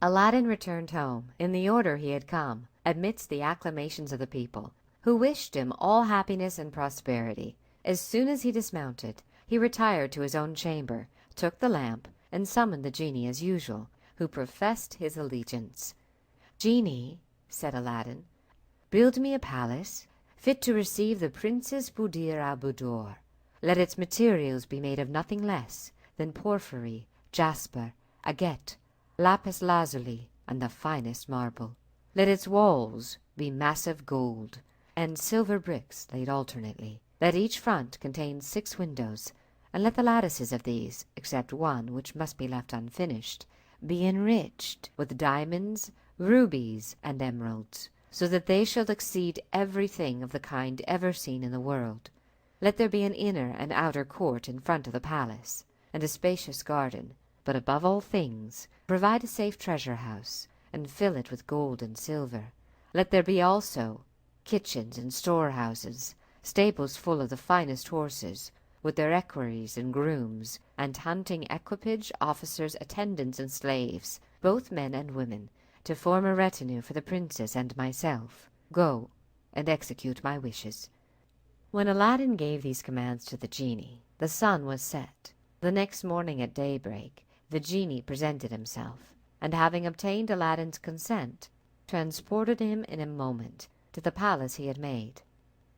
Aladdin returned home in the order he had come, amidst the acclamations of the people, who wished him all happiness and prosperity. As soon as he dismounted, he retired to his own chamber, took the lamp, and summoned the genie as usual, who professed his allegiance. "Genie," said Aladdin, "build me a palace fit to receive the Princess Buddir al Buddoor. Let its materials be made of nothing less than porphyry, jasper, agate, lapis lazuli, and the finest marble. Let its walls be massive gold, and silver bricks laid alternately. Let each front contain 6 windows, and let the lattices of these, except one which must be left unfinished, be enriched with diamonds, rubies, and emeralds, so that they shall exceed everything of the kind ever seen in the world. Let there be an inner and outer court in front of the palace, and a spacious garden, but above all things provide a safe treasure house, and fill it with gold and silver. Let there be also kitchens and storehouses, stables full of the finest horses, with their equerries and grooms, and hunting equipage, officers, attendants, and slaves, both men and women, to form a retinue for the princess and myself. Go and execute my wishes." When Aladdin gave these commands to the genie, the sun was set. The next morning at daybreak the genie presented himself, and having obtained Aladdin's consent, transported him in a moment to the palace he had made.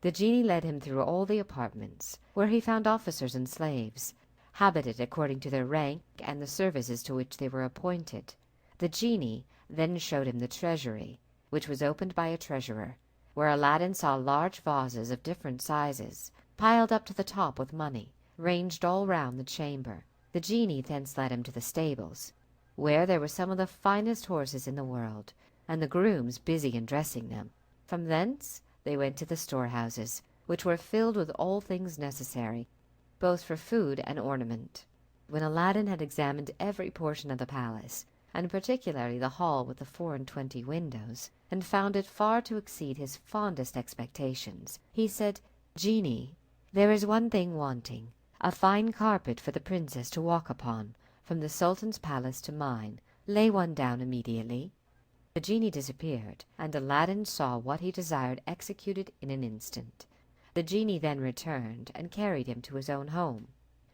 The genie led him through all the apartments, where he found officers and slaves, habited according to their rank and the services to which they were appointed. The genie then showed him the treasury, which was opened by a treasurer, where Aladdin saw large vases of different sizes, piled up to the top with money, ranged all round the chamber. The genie thence led him to the stables, where there were some of the finest horses in the world, and the grooms busy in dressing them. From thence they went to the storehouses, which were filled with all things necessary, both for food and ornament. When Aladdin had examined every portion of the palace, and particularly the hall with the 24 windows, and found it far to exceed his fondest expectations, he said, "Genie, there is one thing wanting, a fine carpet for the princess to walk upon, from the Sultan's palace to mine. Lay one down immediately." The genie disappeared, and Aladdin saw what he desired executed in an instant. The genie then returned and carried him to his own home.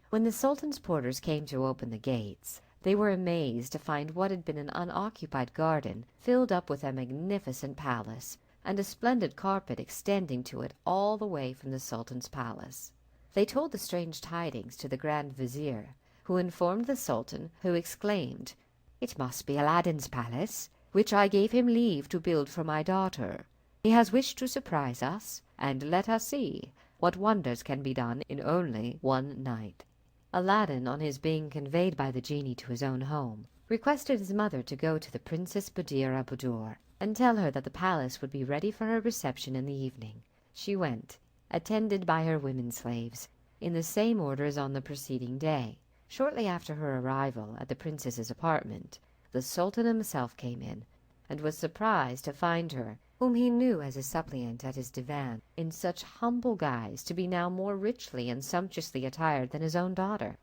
When the Sultan's porters came to open the gates, they were amazed to find what had been an unoccupied garden filled up with a magnificent palace, and a splendid carpet extending to it all the way from the Sultan's palace. They told the strange tidings to the Grand Vizier, who informed the Sultan, who exclaimed, "It must be Aladdin's palace, which I gave him leave to build for my daughter. He has wished to surprise us, and let us see what wonders can be done in only one night." Aladdin, on his being conveyed by the genie to his own home, requested his mother to go to the Princess Buddir al Buddoor, and tell her that the palace would be ready for her reception in the evening. She went, attended by her women slaves, in the same order as on the preceding day. Shortly after her arrival at the princess's apartment, the Sultan himself came in, and was surprised to find her, whom he knew as a suppliant at his divan, in such humble guise, to be now more richly and sumptuously attired than his own daughter.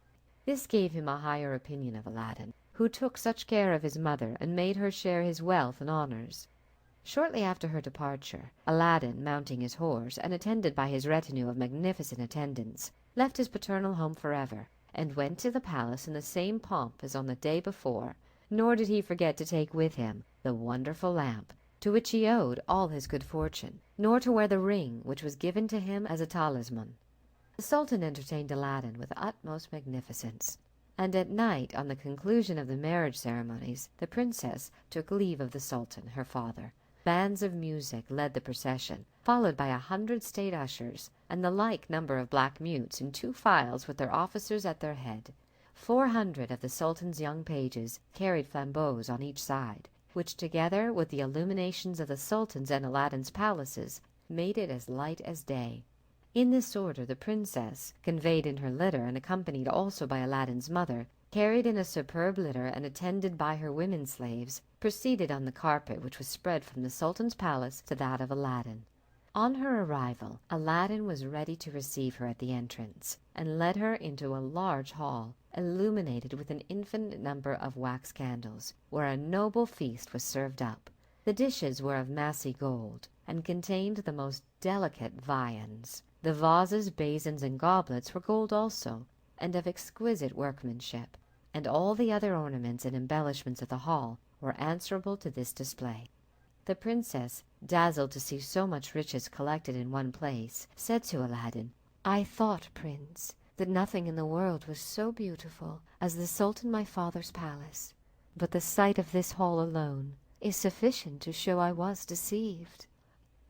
This gave him a higher opinion of Aladdin, who took such care of his mother and made her share his wealth and honours. Shortly after her departure, Aladdin, mounting his horse, and attended by his retinue of magnificent attendants, left his paternal home forever, and went to the palace in the same pomp as on the day before, nor did he forget to take with him the wonderful lamp, to which he owed all his good fortune, nor to wear the ring which was given to him as a talisman. The Sultan entertained Aladdin with utmost magnificence, and at night, on the conclusion of the marriage ceremonies, the princess took leave of the Sultan, her father. Bands of music led the procession, followed by 100 state ushers, and the like number of black mutes in 2 files with their officers at their head. 400 of the Sultan's young pages carried flambeaux on each side, which, together with the illuminations of the Sultan's and Aladdin's palaces, made it as light as day. In this order the princess, conveyed in her litter and accompanied also by Aladdin's mother, carried in a superb litter and attended by her women slaves, proceeded on the carpet which was spread from the Sultan's palace to that of Aladdin. On her arrival, Aladdin was ready to receive her at the entrance, and led her into a large hall, illuminated with an infinite number of wax candles, where a noble feast was served up. The dishes were of massy gold, and contained the most delicate viands. The vases, basins, and goblets were gold also, and of exquisite workmanship, and all the other ornaments and embellishments of the hall were answerable to this display. The princess, dazzled to see so much riches collected in one place, said to Aladdin, "I thought, Prince, that nothing in the world was so beautiful as the Sultan my father's palace, but the sight of this hall alone is sufficient to show I was deceived."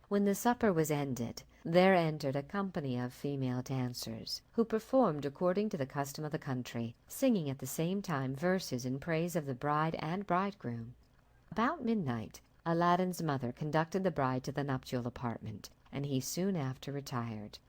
When the supper was ended, there entered a company of female dancers, who performed according to the custom of the country, singing at the same time verses in praise of the bride and bridegroom. About midnight, Aladdin's mother conducted the bride to the nuptial apartment, and he soon after retired.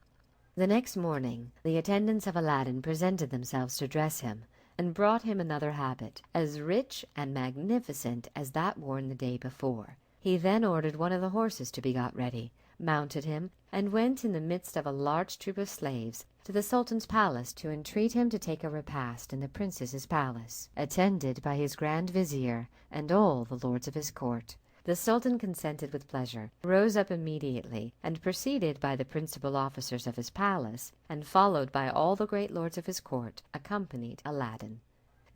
The next morning the attendants of Aladdin presented themselves to dress him, and brought him another habit, as rich and magnificent as that worn the day before. He then ordered one of the horses to be got ready, mounted him, and went in the midst of a large troop of slaves to the Sultan's palace to entreat him to take a repast in the princess's palace, attended by his grand vizier and all the lords of his court. The Sultan consented with pleasure, rose up immediately, and preceded by the principal officers of his palace, and followed by all the great lords of his court, accompanied Aladdin.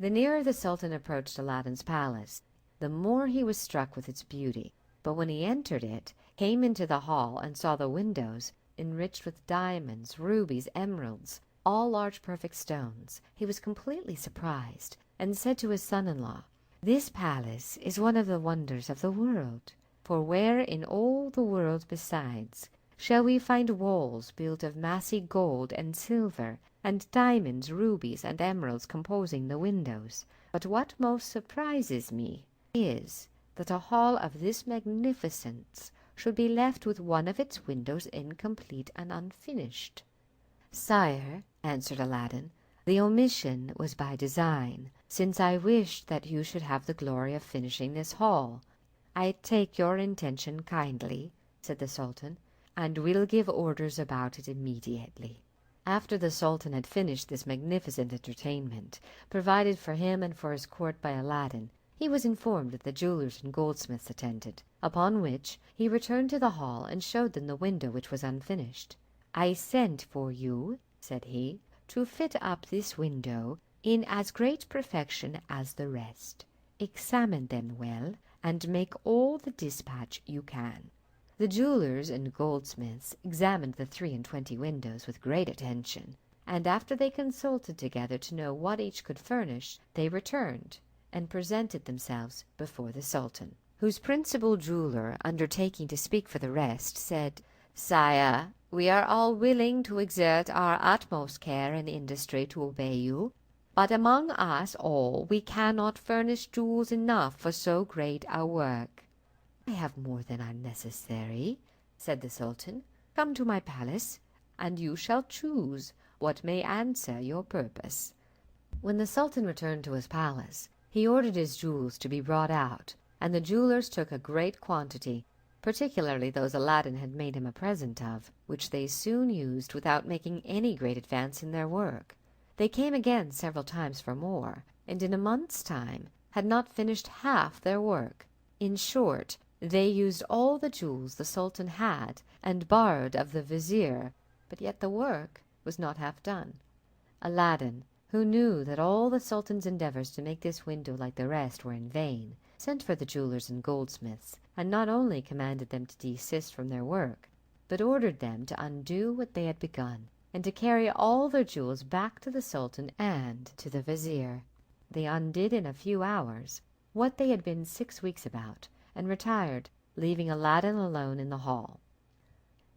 The nearer the Sultan approached Aladdin's palace, the more he was struck with its beauty, but when he entered it, came into the hall, and saw the windows enriched with diamonds, rubies, emeralds, all large perfect stones, he was completely surprised, and said to his son-in-law, "This palace is one of the wonders of the world, for where in all the world besides shall we find walls built of massy gold and silver, and diamonds, rubies, and emeralds composing the windows? But what most surprises me is that a hall of this magnificence should be left with one of its windows incomplete and unfinished." "Sire," answered Aladdin, "the omission was by design, since I wished that you should have the glory of finishing this hall." "I take your intention kindly," said the Sultan, "and will give orders about it immediately." After the Sultan had finished this magnificent entertainment, provided for him and for his court by Aladdin, he was informed that the jewelers and goldsmiths attended, upon which he returned to the hall and showed them the window which was unfinished. "I sent for you," said he, "to fit up this window in as great perfection as the rest. Examine them well, and make all the dispatch you can." The jewelers and goldsmiths examined the 23 windows with great attention, and after they consulted together to know what each could furnish, they returned and presented themselves before the Sultan, whose principal jeweler, undertaking to speak for the rest, said, "Sire, we are all willing to exert our utmost care and industry to obey you, but among us all we cannot furnish jewels enough for so great a work." "I have more than are necessary," said the Sultan. "Come to my palace, and you shall choose what may answer your purpose." When the Sultan returned to his palace, he ordered his jewels to be brought out, and the jewelers took a great quantity, particularly those Aladdin had made him a present of, which they soon used without making any great advance in their work. They came again several times for more, and in a month's time had not finished half their work. In short, they used all the jewels the Sultan had, and borrowed of the vizier, but yet the work was not half done. Aladdin, who knew that all the Sultan's endeavours to make this window like the rest were in vain, sent for the jewelers and goldsmiths, and not only commanded them to desist from their work, but ordered them to undo what they had begun, and to carry all their jewels back to the Sultan and to the vizier. They undid in a few hours what they had been 6 weeks about, and retired, leaving Aladdin alone in the hall.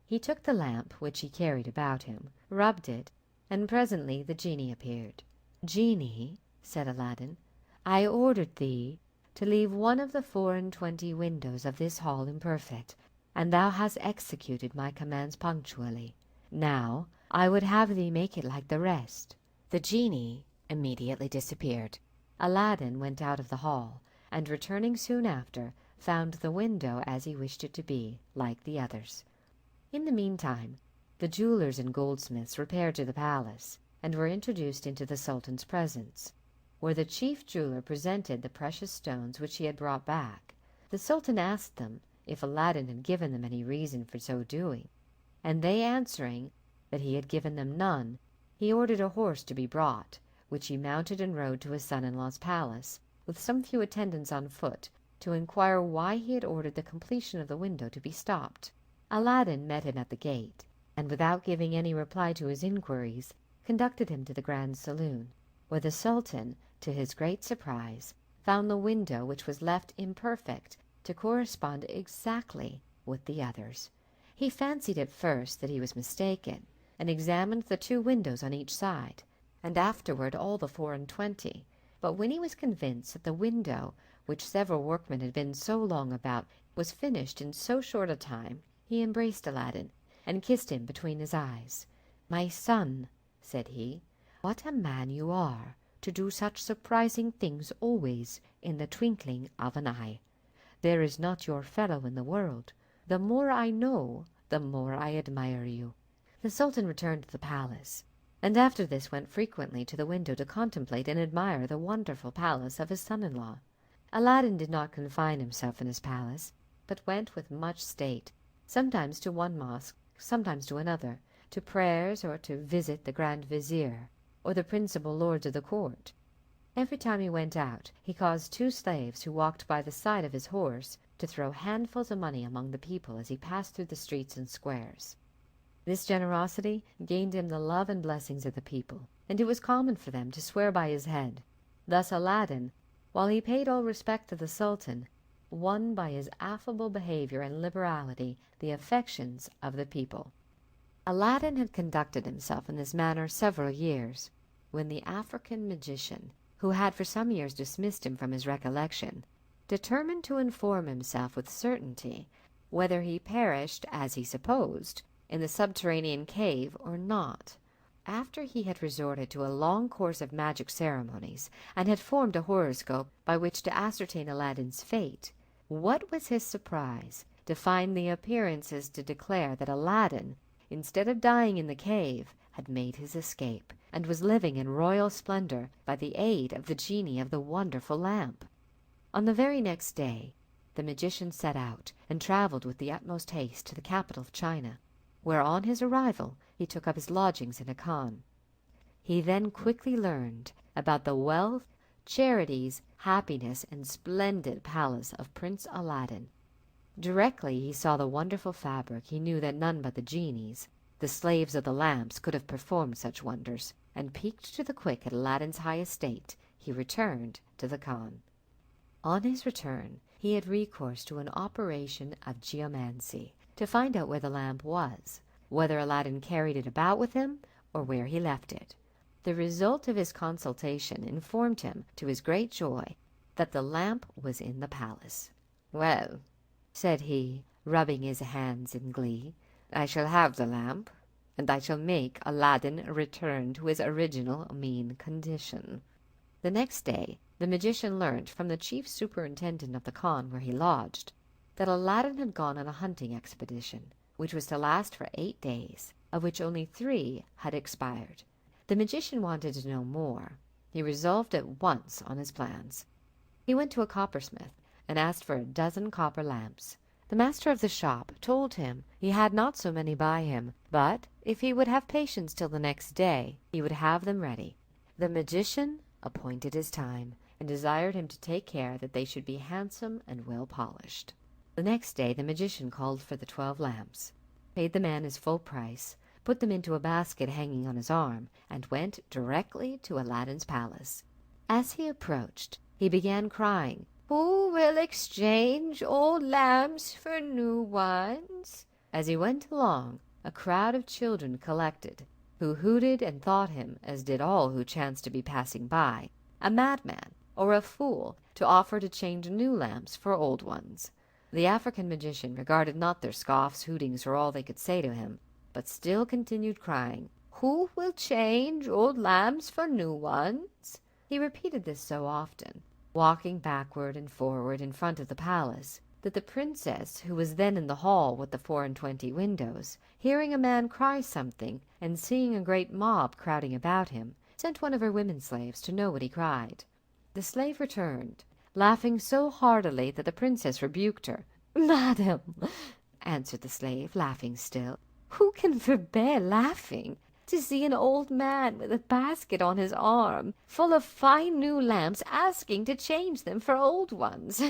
He took the lamp which he carried about him, rubbed it, and presently the genie appeared. "Genie," said Aladdin, "I ordered thee to leave one of the 24 windows of this hall imperfect, and thou hast executed my commands punctually. Now I would have thee make it like the rest." The genie immediately disappeared. Aladdin went out of the hall, and returning soon after, found the window as he wished it to be, like the others. In the meantime, the jewelers and goldsmiths repaired to the palace, and were introduced into the Sultan's presence, where the chief jeweler presented the precious stones which he had brought back. The Sultan asked them if Aladdin had given them any reason for so doing, and they answering that he had given them none, he ordered a horse to be brought, which he mounted and rode to his son-in-law's palace, with some few attendants on foot, to inquire why he had ordered the completion of the window to be stopped. Aladdin met him at the gate, and without giving any reply to his inquiries, conducted him to the grand saloon, where the Sultan, to his great surprise, found the window which was left imperfect to correspond exactly with the others. He fancied at first that he was mistaken, and examined the 2 windows on each side, and afterward all the 24. But when he was convinced that the window, which several workmen had been so long about, was finished in so short a time, he embraced Aladdin, and kissed him between his eyes. "My son," said he, "what a man you are, to do such surprising things always in the twinkling of an eye. There is not your fellow in the world. The more I know, the more I admire you." The Sultan returned to the palace, and after this went frequently to the window to contemplate and admire the wonderful palace of his son-in-law. Aladdin did not confine himself in his palace, but went with much state, sometimes to one mosque, sometimes to another, to prayers, or to visit the Grand Vizier, or the principal lords of the court. Every time he went out, he caused 2 slaves who walked by the side of his horse to throw handfuls of money among the people as he passed through the streets and squares. This generosity gained him the love and blessings of the people, and it was common for them to swear by his head. Thus Aladdin, while he paid all respect to the Sultan, won by his affable behavior and liberality the affections of the people. Aladdin had conducted himself in this manner several years, when the African magician, who had for some years dismissed him from his recollection, determined to inform himself with certainty whether he perished, as he supposed, in the subterranean cave or not. After he had resorted to a long course of magic ceremonies, and had formed a horoscope by which to ascertain Aladdin's fate, what was his surprise to find the appearances to declare that Aladdin, instead of dying in the cave, had made his escape, and was living in royal splendor by the aid of the genie of the wonderful lamp. On the very next day the magician set out, and travelled with the utmost haste to the capital of China, where on his arrival he took up his lodgings in a khan. He then quickly learned about the wealth, charities, happiness, and splendid palace of Prince Aladdin. Directly he saw the wonderful fabric, he knew that none but the genies, the slaves of the lamps, could have performed such wonders, and piqued to the quick at Aladdin's high estate, he returned to the khan. On his return he had recourse to an operation of geomancy, to find out where the lamp was, whether Aladdin carried it about with him, or where he left it. The result of his consultation informed him, to his great joy, that the lamp was in the palace. "Well," said he, rubbing his hands in glee, "I shall have the lamp, and I shall make Aladdin return to his original mean condition." The next day the magician learnt from the chief superintendent of the khan where he lodged that Aladdin had gone on a hunting expedition, which was to last for 8 days, of which only 3 had expired. The magician wanted to know more. He resolved at once on his plans. He went to a coppersmith and asked for 12 copper lamps. The master of the shop told him he had not so many by him, but if he would have patience till the next day, he would have them ready. The magician appointed his time, and desired him to take care that they should be handsome and well polished. The next day the magician called for the 12 lamps, paid the man his full price, put them into a basket hanging on his arm, and went directly to Aladdin's palace. As he approached, he began crying, "Who will exchange old lamps for new ones?" As he went along, a crowd of children collected, who hooted and thought him, as did all who chanced to be passing by, a madman or a fool to offer to change new lamps for old ones. The African magician regarded not their scoffs, hootings, or all they could say to him, but still continued crying, "Who will change old lamps for new ones?" He repeated this so often, walking backward and forward in front of the palace, that the princess, who was then in the hall with the 24 windows, hearing a man cry something, and seeing a great mob crowding about him, sent one of her women slaves to know what he cried. The slave returned, laughing so heartily that the princess rebuked her. "Madam," answered the slave, laughing still, "who can forbear laughing to see an old man with a basket on his arm, full of fine new lamps, asking to change them for old ones?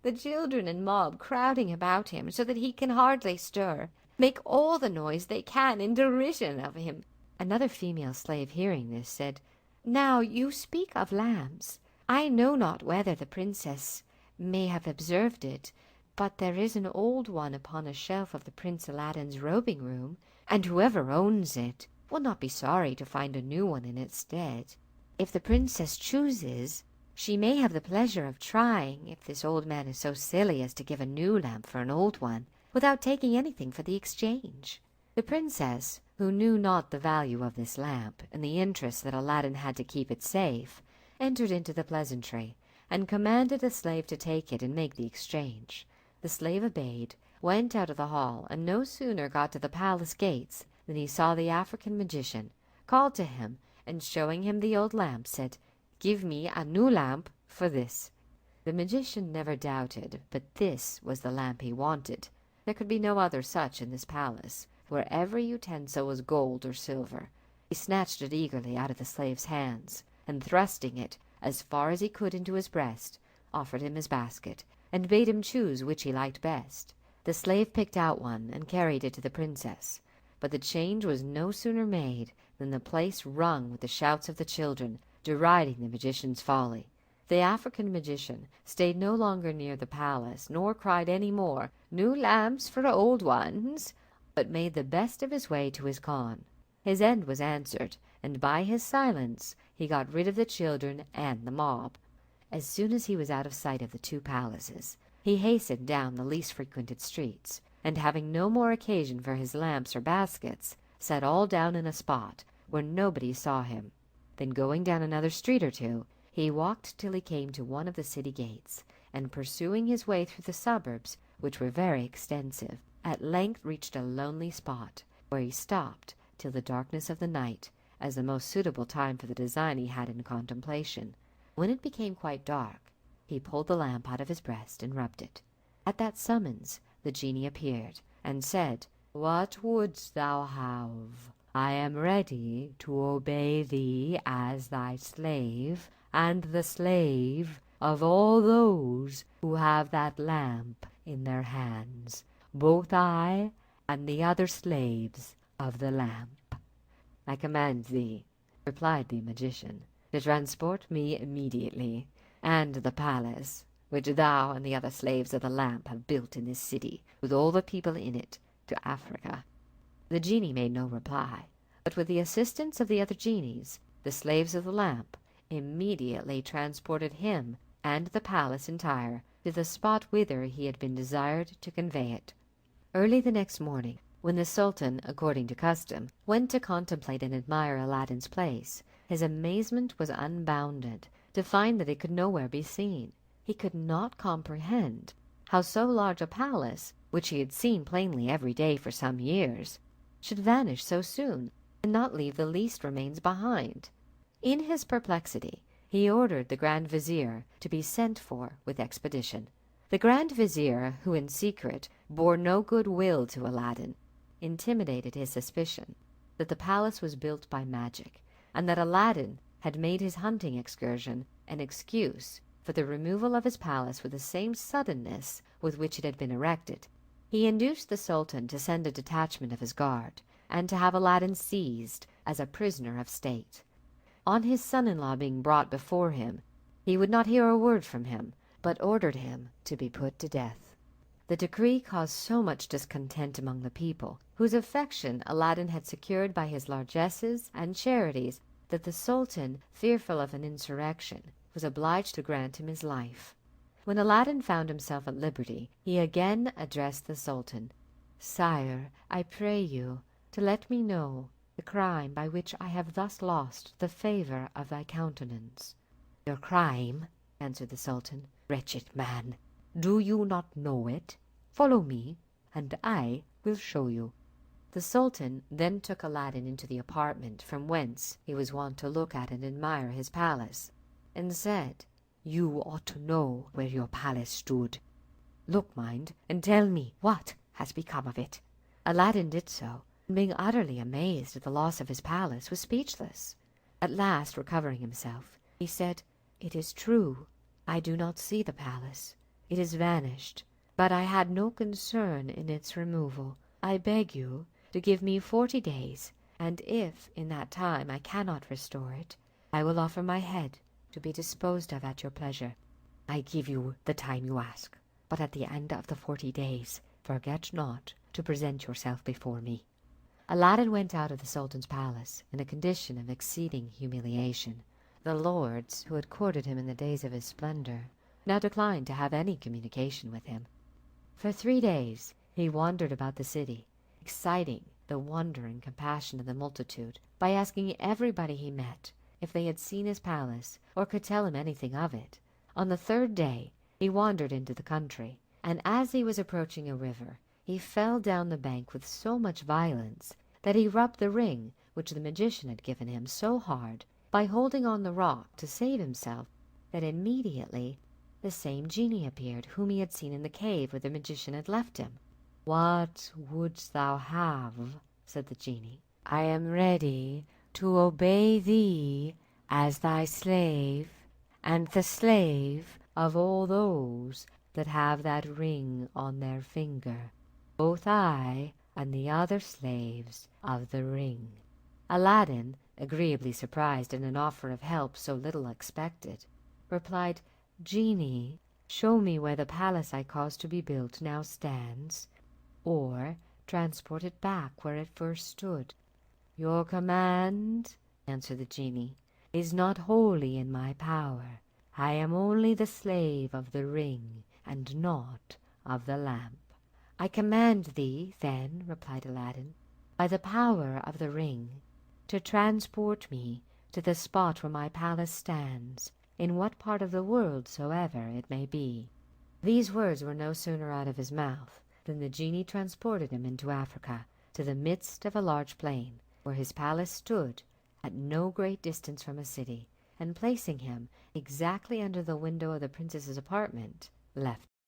The children and mob crowding about him so that he can hardly stir, make all the noise they can in derision of him." Another female slave, hearing this, said, "Now you speak of lamps. I know not whether the princess may have observed it, but there is an old one upon a shelf of the Prince Aladdin's robing room, and whoever owns it will not be sorry to find a new one in its stead. If the princess chooses, she may have the pleasure of trying if this old man is so silly as to give a new lamp for an old one, without taking anything for the exchange." The princess, who knew not the value of this lamp, and the interest that Aladdin had to keep it safe, entered into the pleasantry, and commanded a slave to take it and make the exchange. The slave obeyed, went out of the hall, and no sooner got to the palace gates than he saw the African magician, called to him, and showing him the old lamp, said, "Give me a new lamp for this." The magician never doubted but this was the lamp he wanted. There could be no other such in this palace, where every utensil was gold or silver. He snatched it eagerly out of the slave's hands, and thrusting it as far as he could into his breast, offered him his basket, and bade him choose which he liked best. The slave picked out one and carried it to the princess, but the change was no sooner made than the place rung with the shouts of the children, deriding the magician's folly. The African magician stayed no longer near the palace, nor cried any more, "New lamps for old ones," but made the best of his way to his khan. His end was answered, and by his silence he got rid of the children and the mob. As soon as he was out of sight of the two palaces, he hastened down the least frequented streets, and having no more occasion for his lamps or baskets, sat all down in a spot where nobody saw him. Then going down another street or two, he walked till he came to one of the city gates, and pursuing his way through the suburbs, which were very extensive, at length reached a lonely spot, where he stopped till the darkness of the night, as the most suitable time for the design he had in contemplation. When it became quite dark, he pulled the lamp out of his breast and rubbed it. At that summons the genie appeared, and said, "What wouldst thou have? I am ready to obey thee as thy slave, and the slave of all those who have that lamp in their hands, both I and the other slaves of the lamp." "I command thee," replied the magician, "to transport me immediately, and the palace which thou and the other slaves of the lamp have built in this city, with all the people in it, to Africa." The genie made no reply, but with the assistance of the other genies, the slaves of the lamp immediately transported him and the palace entire to the spot whither he had been desired to convey it. Early the next morning, when the sultan, according to custom, went to contemplate and admire Aladdin's place, his amazement was unbounded to find that it could nowhere be seen. He could not comprehend how so large a palace, which he had seen plainly every day for some years, should vanish so soon, and not leave the least remains behind. In his perplexity, he ordered the Grand Vizier to be sent for with expedition. The Grand Vizier, who in secret bore no good will to Aladdin, intimidated his suspicion that the palace was built by magic, and that Aladdin had made his hunting excursion an excuse for the removal of his palace with the same suddenness with which it had been erected. He induced the Sultan to send a detachment of his guard, and to have Aladdin seized as a prisoner of state. On his son-in-law being brought before him, he would not hear a word from him, but ordered him to be put to death. The decree caused so much discontent among the people, whose affection Aladdin had secured by his largesses and charities, that the Sultan, fearful of an insurrection, was obliged to grant him his life. When Aladdin found himself at liberty, he again addressed the Sultan. "Sire, I pray you to let me know the crime by which I have thus lost the favour of thy countenance." "Your crime," answered the Sultan, "wretched man, Do you not know it? Follow me, and I will show you." The Sultan then took Aladdin into the apartment from whence he was wont to look at and admire his palace, and said, "You ought to know where your palace stood. Look, mind, and tell me what has become of it." Aladdin did so, and being utterly amazed at the loss of his palace, was speechless. At last, recovering himself, he said, "It is true, I do not see the palace. It has vanished, but I had no concern in its removal. I beg you to give me 40 days, and if in that time I cannot restore it, I will offer my head to be disposed of at your pleasure. I give you the time you ask, but at the end of the 40 days, forget not to present yourself before me." Aladdin went out of the Sultan's palace in a condition of exceeding humiliation. The lords, who had courted him in the days of his splendor, now declined to have any communication with him. For 3 days he wandered about the city, exciting the wonder and compassion of the multitude by asking everybody he met if they had seen his palace or could tell him anything of it. On the 3rd day he wandered into the country, and as he was approaching a river, he fell down the bank with so much violence that he rubbed the ring which the magician had given him so hard by holding on the rock to save himself, that immediately the same genie appeared whom he had seen in the cave where the magician had left him. "What wouldst thou have?" said the genie. "I am ready to obey thee as thy slave, and the slave of all those that have that ring on their finger, both I and the other slaves of the ring." Aladdin, agreeably surprised at an offer of help so little expected, replied, "Genie, show me where the palace I caused to be built now stands, or transport it back where it first stood." "Your command," answered the genie, "is not wholly in my power. I am only the slave of the ring, and not of the lamp." "I command thee, then," replied Aladdin, "by the power of the ring, to transport me to the spot where my palace stands, in what part of the world soever it may be." These words were no sooner out of his mouth than the genie transported him into Africa, to the midst of a large plain, where his palace stood at no great distance from a city, and placing him exactly under the window of the princess's apartment, left